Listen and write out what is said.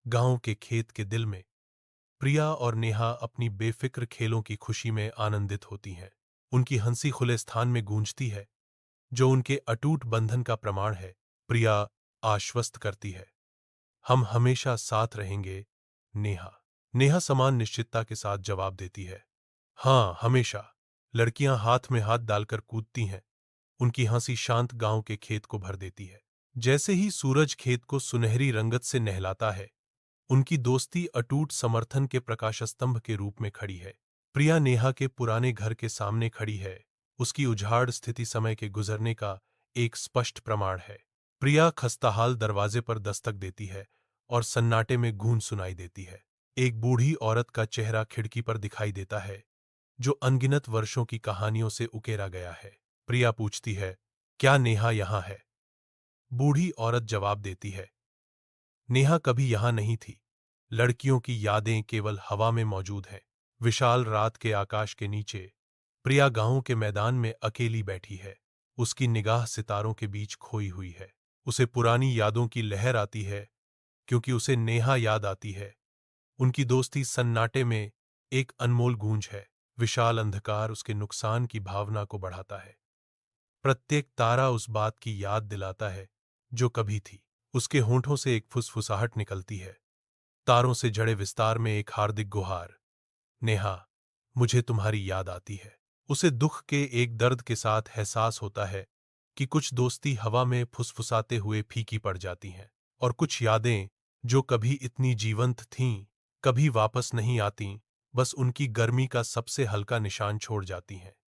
गांव के खेत के दिल में प्रिया और नेहा अपनी बेफिक्र खेलों की खुशी में आनंदित होती हैं। उनकी हंसी खुले स्थान में गूंजती है, जो उनके अटूट बंधन का प्रमाण है। प्रिया आश्वस्त करती है, हम हमेशा साथ रहेंगे। नेहा नेहा समान निश्चितता के साथ जवाब देती है, हाँ हमेशा। लड़कियां हाथ में हाथ डालकर कूदती हैं। उनकी हंसी शांत गांव के खेत को भर देती है। जैसे ही सूरज खेत को सुनहरी रंगत से नहलाता है, उनकी दोस्ती अटूट समर्थन के प्रकाशस्तंभ के रूप में खड़ी है। प्रिया नेहा के पुराने घर के सामने खड़ी है। उसकी उजाड़ स्थिति समय के गुजरने का एक स्पष्ट प्रमाण है। प्रिया खस्ताहाल दरवाजे पर दस्तक देती है और सन्नाटे में गूंज सुनाई देती है। एक बूढ़ी औरत का चेहरा खिड़की पर दिखाई देता है, जो अनगिनत वर्षों की कहानियों से उकेरा गया है। प्रिया पूछती है, क्या नेहा यहां है? बूढ़ी औरत जवाब देती है, नेहा कभी यहां नहीं थी। लड़कियों की यादें केवल हवा में मौजूद हैं। विशाल रात के आकाश के नीचे प्रिया गांव के मैदान में अकेली बैठी है। उसकी निगाह सितारों के बीच खोई हुई है। उसे पुरानी यादों की लहर आती है, क्योंकि उसे नेहा याद आती है। उनकी दोस्ती सन्नाटे में एक अनमोल गूंज है। विशाल अंधकार उसके नुकसान की भावना को बढ़ाता है। प्रत्येक तारा उस बात की याद दिलाता है जो कभी थी। उसके होंठों से एक फुसफुसाहट निकलती है, तारों से जड़े विस्तार में एक हार्दिक गुहार, नेहा मुझे तुम्हारी याद आती है। उसे दुख के एक दर्द के साथ एहसास होता है कि कुछ दोस्ती हवा में फुसफुसाते हुए फीकी पड़ जाती हैं, और कुछ यादें जो कभी इतनी जीवंत थीं, कभी वापस नहीं आतीं, बस उनकी गर्मी का सबसे हल्का निशान छोड़ जाती हैं।